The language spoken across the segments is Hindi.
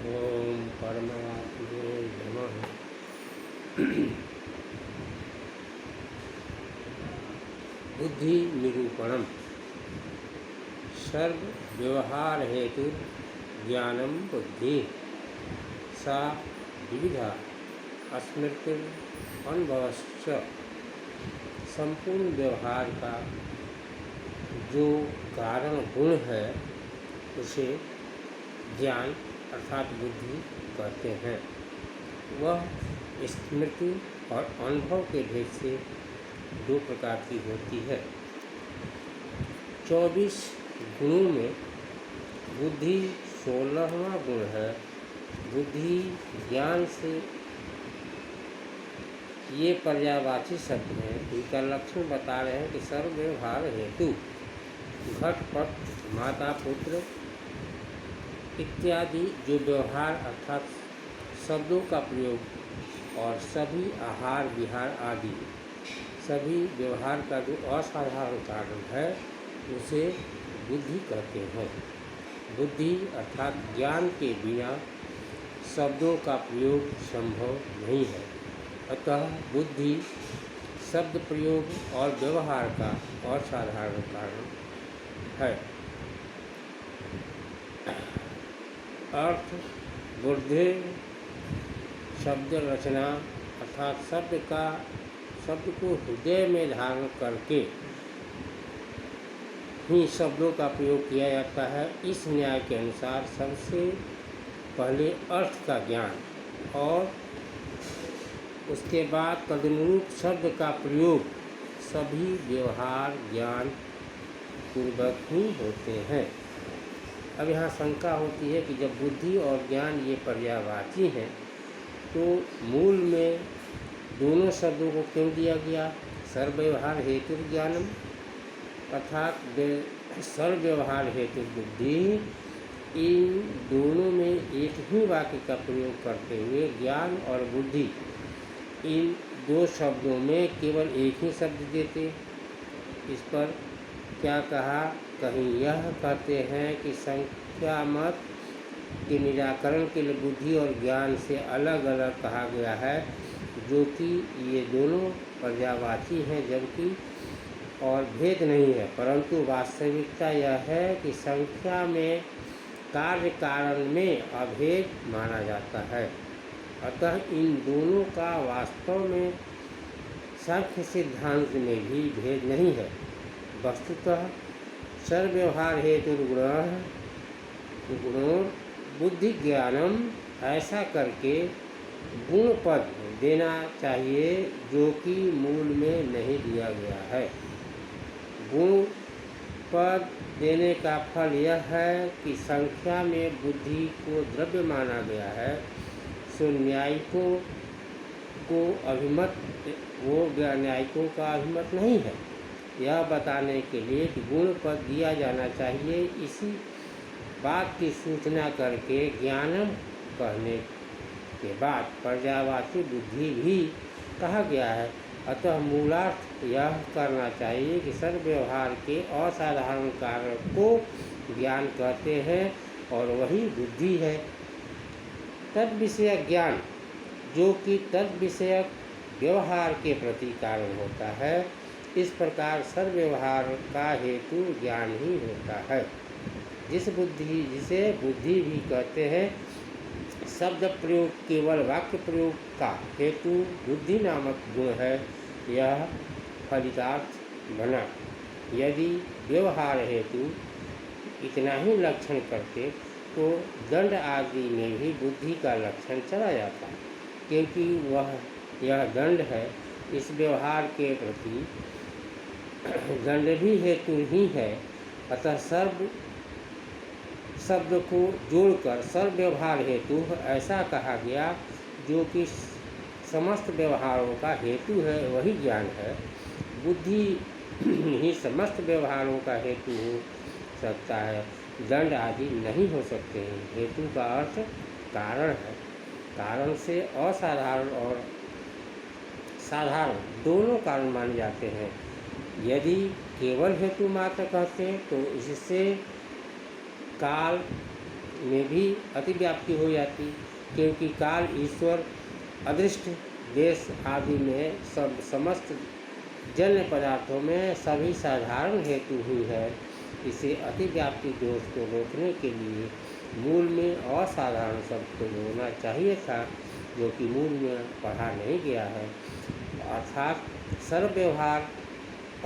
ओम परमात्मे नमः। बुद्धि निरूपणम। सर्व व्यवहार हेतु ज्ञानम बुद्धि सा विविधा स्मृति अनुभवश्च। संपूर्ण व्यवहार का जो कारण गुण है उसे ज्ञान अर्थात बुद्धि कहते हैं। वह स्मृति और अनुभव के भेद से दो प्रकार की होती है। 24 गुणों में बुद्धि 16वां गुण है। बुद्धि ज्ञान से ये पर्यायवाची शब्द हैं। इनका लक्षण बता रहे हैं कि सर्व व्यवहार हेतु घट पट माता पुत्र इत्यादि जो व्यवहार अर्थात शब्दों का प्रयोग और सभी आहार विहार आदि सभी व्यवहार का जो असाधारण कारण है उसे बुद्धि कहते हैं। बुद्धि अर्थात ज्ञान के बिना शब्दों का प्रयोग संभव नहीं है। अतः बुद्धि शब्द प्रयोग और व्यवहार का असाधारण कारण है। अर्थ बुद्धि शब्द रचना अर्थात शब्द को हृदय में धारण करके ही शब्दों का प्रयोग किया जाता है। इस न्याय के अनुसार सबसे पहले अर्थ का ज्ञान और उसके बाद तदनुरूप शब्द का प्रयोग सभी व्यवहार ज्ञान पूर्वक ही होते हैं। अब यहाँ शंका होती है कि जब बुद्धि और ज्ञान ये पर्यायवाची हैं तो मूल में दोनों शब्दों को क्यों दिया गया? सर्व व्यवहार हेतु ज्ञानम अर्थात सर्व व्यवहार हेतु बुद्धि। इन दोनों में एक ही वाक्य का प्रयोग करते हुए ज्ञान और बुद्धि इन दो शब्दों में केवल एक ही शब्द देते। इस पर क्या कहा? कहीं यह कहते हैं कि संख्या मत के निराकरण के लिए बुद्धि और ज्ञान से अलग अलग कहा गया है, जो कि ये दोनों पर्यायवाची हैं जबकि और भेद नहीं है। परंतु वास्तविकता यह है कि संख्या में कार्य कारण में अभेद माना जाता है। अतः इन दोनों का वास्तव में सांख्य सिद्धांत में भी भेद नहीं है। वस्तुतः सर्व व्यवहार हेतु गुणों बुद्धि ज्ञानम ऐसा करके गुण पद देना चाहिए जो कि मूल में नहीं दिया गया है। गुण पद देने का फल यह है कि संख्या में बुद्धि को द्रव्य माना गया है, सो न्यायिकों को अभिमत न्यायिकों का अभिमत नहीं है। यह बताने के लिए कि गुण पद दिया जाना चाहिए, इसी बात की सूचना करके ज्ञानम कहने के बाद पर्यायवाची बुद्धि भी कहा गया है। अतः मूलार्थ यह करना चाहिए कि सर्व व्यवहार के असाधारण कारण को ज्ञान कहते हैं और वही बुद्धि है। तद विषयक ज्ञान जो कि तद विषयक व्यवहार के प्रति कारण होता है। इस प्रकार सर्व व्यवहार का हेतु ज्ञान ही होता है। जिसे बुद्धि भी कहते हैं। शब्द प्रयोग केवल वाक्य प्रयोग का हेतु बुद्धि नामक गुण है। यह फलितार्थ बना। यदि व्यवहार हेतु इतना ही लक्षण करते तो दंड आदि में भी बुद्धि का लक्षण चला जाता, क्योंकि यह दंड है। इस व्यवहार के प्रति दंड भी हेतु ही है। अतः सर्व शब्द को जोड़कर सर्व व्यवहार हेतु ऐसा कहा गया, जो कि समस्त व्यवहारों का हेतु है, वही ज्ञान है। बुद्धि ही समस्त व्यवहारों का हेतु हो सकता है, दंड आदि नहीं हो सकते हैं। हेतु का अर्थ कारण है। कारण से असाधारण और साधारण दोनों कारण माने जाते हैं। यदि केवल हेतु मात्र कहते हैं तो इससे काल में भी अतिव्याप्ति हो जाती, क्योंकि काल, ईश्वर, अदृष्ट, देश आदि में सब समस्त जन्य पदार्थों में सभी साधारण हेतु ही है। इसे अतिव्याप्ति दोष को रोकने के लिए मूल में असाधारण शब्द को जोड़ना चाहिए था, जो कि मूल में पढ़ा नहीं गया है। अर्थात सर्व व्यवहार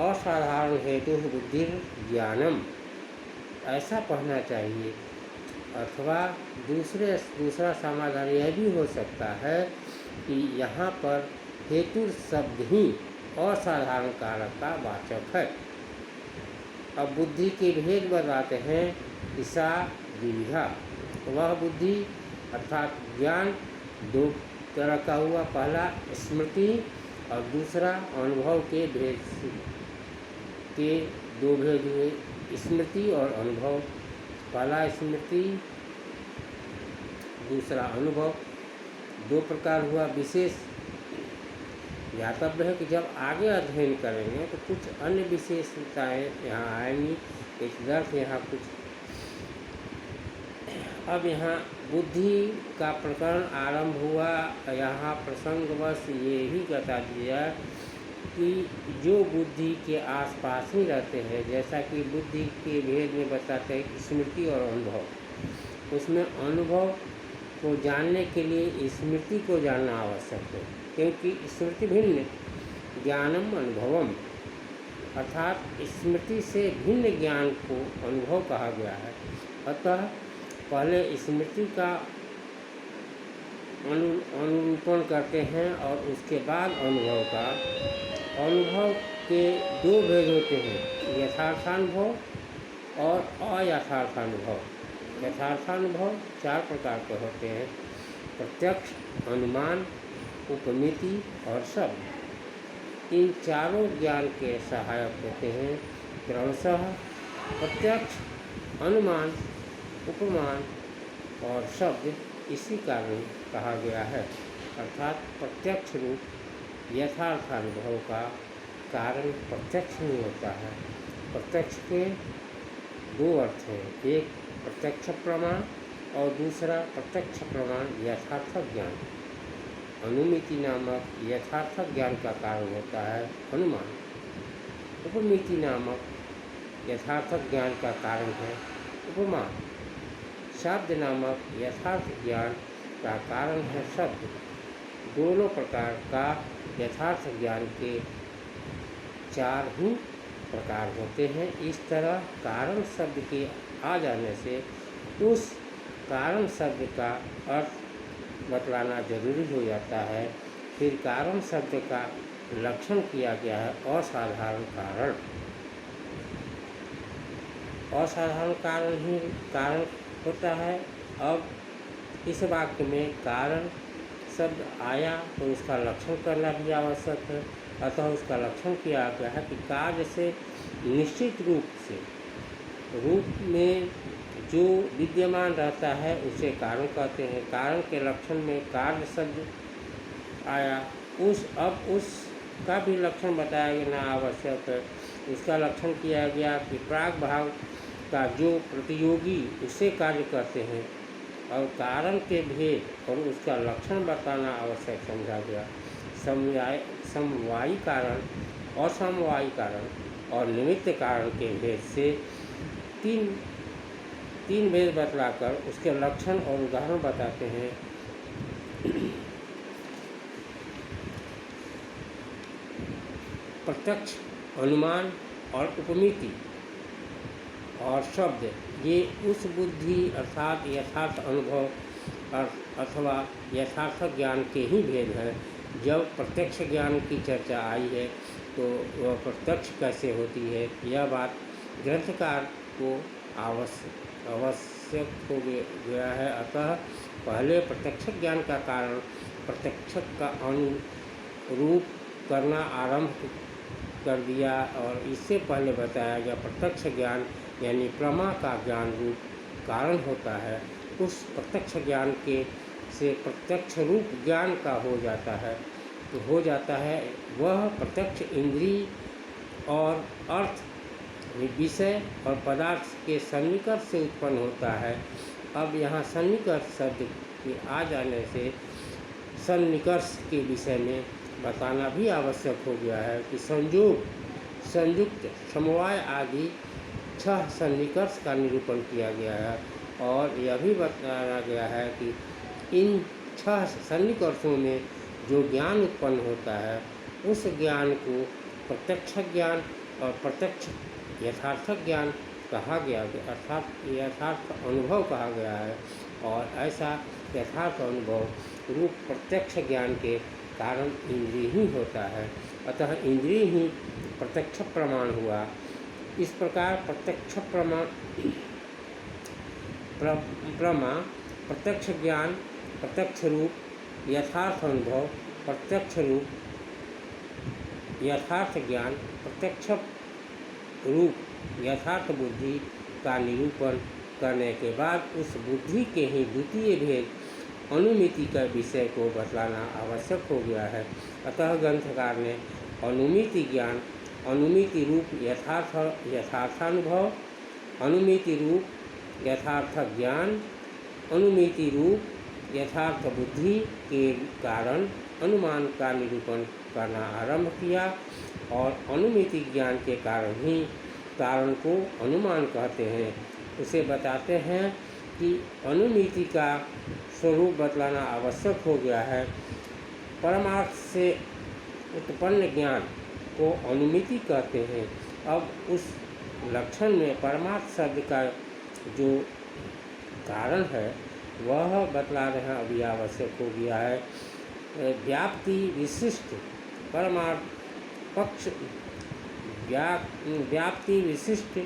असाधारण हेतु बुद्धि ज्ञानम, ऐसा पढ़ना चाहिए। अथवा दूसरा समाधान यह भी हो सकता है कि यहाँ पर हेतु शब्द ही असाधारण कारक का वाचक है। अब बुद्धि के भेद बताते हैं। ईसा विविधा, वह बुद्धि अर्थात ज्ञान दो तरह का हुआ। पहला स्मृति और दूसरा अनुभव के भेद के दो भेद हुए, स्मृति और अनुभव। पहला स्मृति, दूसरा अनुभव, दो प्रकार हुआ। विशेष ज्ञातव्य है कि जब आगे अध्ययन करेंगे तो कुछ अन्य विशेषताएँ यहाँ आएंगी। इस दर्श यहाँ कुछ अब यहाँ बुद्धि का प्रकरण आरंभ हुआ। यहाँ प्रसंगवश ये ही बता दिया कि जो बुद्धि के आसपास ही रहते हैं, जैसा कि बुद्धि के भेद में बताते हैं स्मृति और अनुभव, उसमें अनुभव को जानने के लिए स्मृति को जानना आवश्यक है, क्योंकि स्मृति भिन्न ज्ञानम अनुभवम, अर्थात स्मृति से भिन्न ज्ञान को अनुभव कहा गया है। अतः पहले स्मृति का अनुरूपण करते हैं और उसके बाद अनुभव का। अनुभव के दो भेद होते हैं, यथार्थानुभव और अयथार्थानुभव। यथार्थानुभव चार प्रकार के होते हैं, प्रत्यक्ष, अनुमान, उपमिति और शब्द। इन चारों ज्ञान के सहायक होते हैं क्रमशः प्रत्यक्ष, अनुमान, उपमान और शब्द। इसी कारण कहा गया है, अर्थात प्रत्यक्ष रूप यथार्थानुभव का कारण प्रत्यक्ष नहीं होता है। प्रत्यक्ष के दो अर्थ हैं, एक प्रत्यक्ष प्रमाण और दूसरा प्रत्यक्ष प्रमाण यथार्थ ज्ञान। अनुमिति नामक यथार्थ ज्ञान का कारण होता है अनुमान। उपमिति नामक यथार्थ ज्ञान का कारण है उपमान। शब्द नामक यथार्थ ज्ञान का कारण है शब्द। दोनों प्रकार का यथार्थ ज्ञान के चार ही प्रकार होते हैं। इस तरह कारण शब्द के आ जाने से उस कारण शब्द का अर्थ बतलाना जरूरी हो जाता है। फिर कारण शब्द का लक्षण किया गया है असाधारण कारण। असाधारण कारण ही कारण होता है। अब इस वाक्य में कारण शब्द आया तो उसका लक्षण करना भी आवश्यक है। अतः उसका लक्षण किया गया है कि कार्य से निश्चित रूप में जो विद्यमान रहता है उसे कारण कहते हैं। कारण के लक्षण में कार्य शब्द आया, अब उसका भी लक्षण बताया गया आवश्यक है। उसका लक्षण किया गया कि प्राग भाव का जो प्रतियोगी उसे कार्य कहते हैं, और कारण के भेद और उसका लक्षण बताना आवश्यक समझा गया। समवायी कारण, असमवायी कारण और निमित्त कारण के भेद से तीन भेद बतलाकर उसके लक्षण और उदाहरण बताते हैं। प्रत्यक्ष, अनुमान और उपमिति और शब्द, ये उस बुद्धि अर्थात यथार्थ अनुभव अथवा यथार्थ ज्ञान के ही भेद हैं। जब प्रत्यक्ष ज्ञान की चर्चा आई है तो वह प्रत्यक्ष कैसे होती है, यह बात ग्रंथकार को आवश्यक हो गया है। अतः पहले प्रत्यक्ष ज्ञान का कारण प्रत्यक्ष का अनुरूप करना आरंभ कर दिया, और इससे पहले बताया गया प्रत्यक्ष ज्ञान यानी प्रमा का ज्ञान रूप कारण होता है। उस प्रत्यक्ष ज्ञान के से प्रत्यक्ष रूप ज्ञान का हो जाता है वह प्रत्यक्ष इंद्रिय और अर्थ, विषय और पदार्थ के सन्निकट से उत्पन्न होता है। अब यहाँ सन्निकर्ष शब्द के आ जाने से सन्निकर्ष के विषय में बताना भी आवश्यक हो गया है कि संयोग, संयुक्त, समवाय आदि 6 सन्निकर्ष का निरूपण किया गया है। और यह भी बताया गया है कि इन 6 सन्निकर्षों में जो ज्ञान उत्पन्न होता है उस ज्ञान को प्रत्यक्ष ज्ञान और प्रत्यक्ष यथार्थ ज्ञान कहा गया, अर्थात यथार्थ अनुभव कहा गया है। और ऐसा यथार्थ अनुभव रूप प्रत्यक्ष ज्ञान के कारण इंद्रिय ही होता है। अतः इंद्रिय ही प्रत्यक्ष प्रमाण हुआ। इस प्रकार प्रत्यक्ष प्रमा प्रत्यक्ष ज्ञान, प्रत्यक्ष रूप, यथार्थ अनुभव, प्रत्यक्ष रूप, यथार्थ ज्ञान, प्रत्यक्ष रूप, यथार्थ बुद्धि का निरूपण करने के बाद उस बुद्धि के ही द्वितीय भेद अनुमिति का विषय को बतलाना आवश्यक हो गया है। अतः ग्रंथकार ने अनुमिति ज्ञान, अनुमिति रूप यथार्थानुभव, अनुमिति रूप यथार्थ ज्ञान, अनुमिति रूप यथार्थ बुद्धि के कारण अनुमान का निरूपण करना आरंभ किया। और अनुमिति ज्ञान के कारण ही कारण को अनुमान कहते हैं। उसे बताते हैं कि अनुमिति का स्वरूप बतलाना आवश्यक हो गया है। परमार्थ से उत्पन्न ज्ञान को अनुमिति कहते हैं। अब उस लक्षण में परमार्थ शब्द का जो कारण है वह बतला रहे अभी आवश्यक हो गया है। व्याप्ति विशिष्ट परमार्थ पक्ष, व्याप्ति विशिष्ट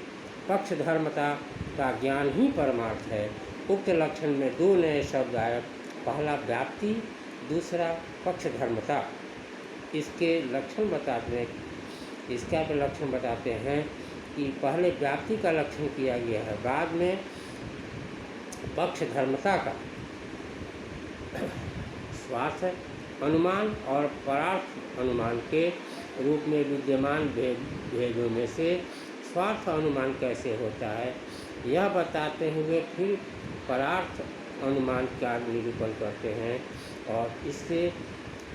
पक्ष धर्मता का ज्ञान ही परमार्थ है। उक्त लक्षण में 2 नए शब्द आए, पहला व्याप्ति, दूसरा पक्ष धर्मता। इसके लक्षण बताते हैं, इसका भी लक्षण बताते हैं कि पहले व्याप्ति का लक्षण किया गया है, बाद में पक्ष धर्मता का। स्वार्थ अनुमान और परार्थ अनुमान के रूप में विद्यमान भेदों में से स्वार्थ अनुमान कैसे होता है यह बताते हुए फिर परार्थ अनुमान का निरूपण करते हैं। और इससे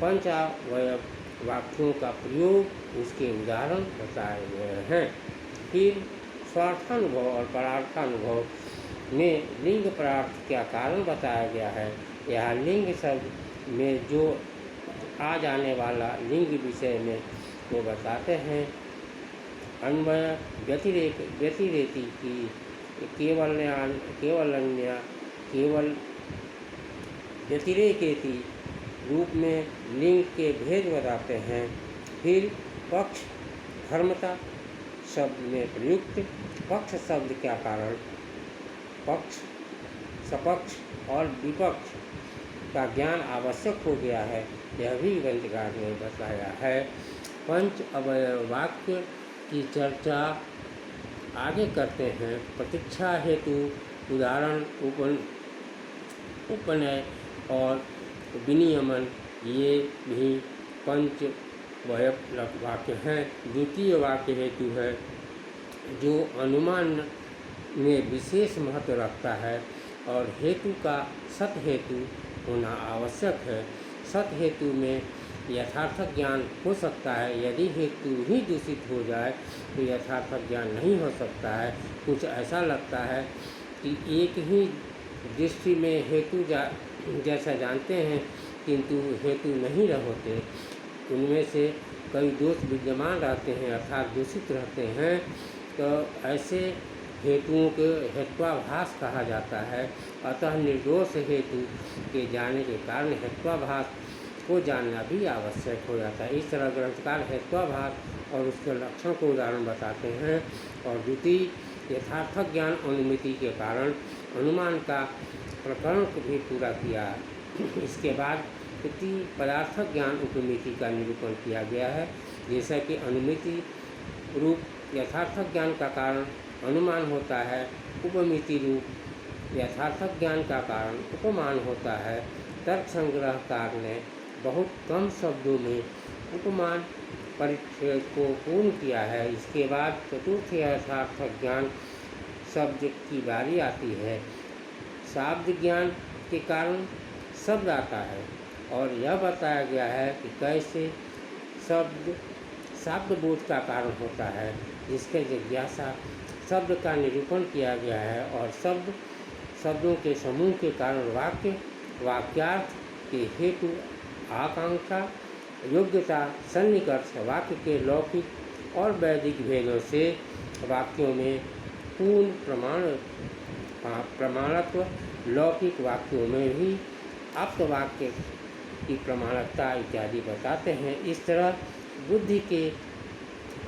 पंचावयव वाक्यों का प्रयोग, उसके उदाहरण बताए गए हैं। फिर स्वार्थानुभव और परार्थानुभव में लिंग परार्थ क्या कारण बताया गया है। यह लिंग शब्द में जो आ जाने वाला लिंग विषय में वो बताते हैं। अन्वय व्यतिरेकी की केवल व्यतिरेकेति रूप में लिंग के भेद बताते हैं। फिर पक्ष धर्मता शब्द में प्रयुक्त पक्ष शब्द क्या कारण, पक्ष, सपक्ष और विपक्ष का ज्ञान आवश्यक हो गया है, यह भी ग्रंथकार ने बताया है। पंच अवयव वाक्य की चर्चा आगे करते हैं। प्रतीक्षा हेतु उदाहरण उपनय और विनियमन ये भी पंच अवयव वाक्य हैं। द्वितीय वाक्य हेतु है जो अनुमान में विशेष महत्व रखता है और हेतु का सत हेतु होना आवश्यक है। सत हेतु में यथार्थ ज्ञान हो सकता है, यदि हेतु ही दूषित हो जाए तो यथार्थ ज्ञान नहीं हो सकता है। कुछ ऐसा लगता है कि एक ही दृष्टि में हेतु जैसा जानते हैं किंतु हेतु नहीं होते, उनमें से कई दोष विद्यमान रहते हैं अर्थात दूषित रहते हैं, तो ऐसे हेतुओं के हेत्वाभास कहा जाता है। अतः निर्दोष हेतु के जाने के कारण हेत्वाभास को जानना भी आवश्यक हो जाता है। इस तरह ग्रंथकार हेत्वाभास और उसके लक्षण को उदाहरण बताते हैं। और द्वितीय यथार्थ ज्ञान अनुमिति के कारण अनुमान का प्रकरण को भी पूरा किया। इसके बाद तृतीय पदार्थ ज्ञान उपमिति का निरूपण किया गया है। जैसा कि अनुमिति रूप यथार्थ ज्ञान का कारण अनुमान होता है, उपमिति रूप यथार्थ ज्ञान का कारण उपमान होता है। तर्क संग्रहकार ने बहुत कम शब्दों में उपमान परिच्छेद को पूर्ण किया है। इसके बाद चतुर्थ यथार्थ ज्ञान शब्द की बारी आती है। शाब्द ज्ञान के कारण शब्द आता है और यह बताया गया है कि कैसे शब्द शाब्द बोध का कारण होता है, जिसके जिज्ञासा शब्द का निरूपण किया गया है और शब्दों के समूह के कारण वाक्यार्थ के हेतु आकांक्षा योग्यता सन्निकर्ष वाक्य के लौकिक और वैदिक भेदों से वाक्यों में पूर्ण प्रमाणत्व लौकिक वाक्यों में भी आप्त वाक्य की प्रमाणकता इत्यादि बताते हैं। इस तरह बुद्धि के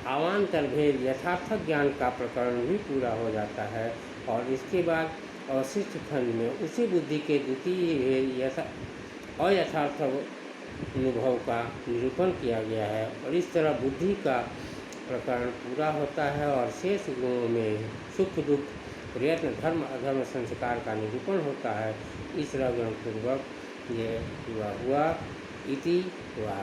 अवान्तर भेद यथार्थ ज्ञान का प्रकरण भी पूरा हो जाता है और इसके बाद अवशिष्ट खंड में उसी बुद्धि के द्वितीय भेद अयथार्थ अनुभव का निरूपण किया गया है और इस तरह बुद्धि का प्रकरण पूरा होता है और शेष गुणों में सुख दुख प्रयत्न धर्म अधर्म संस्कार का निरूपण होता है। इस तरह पूर्वक ये हुआ इति हुआ।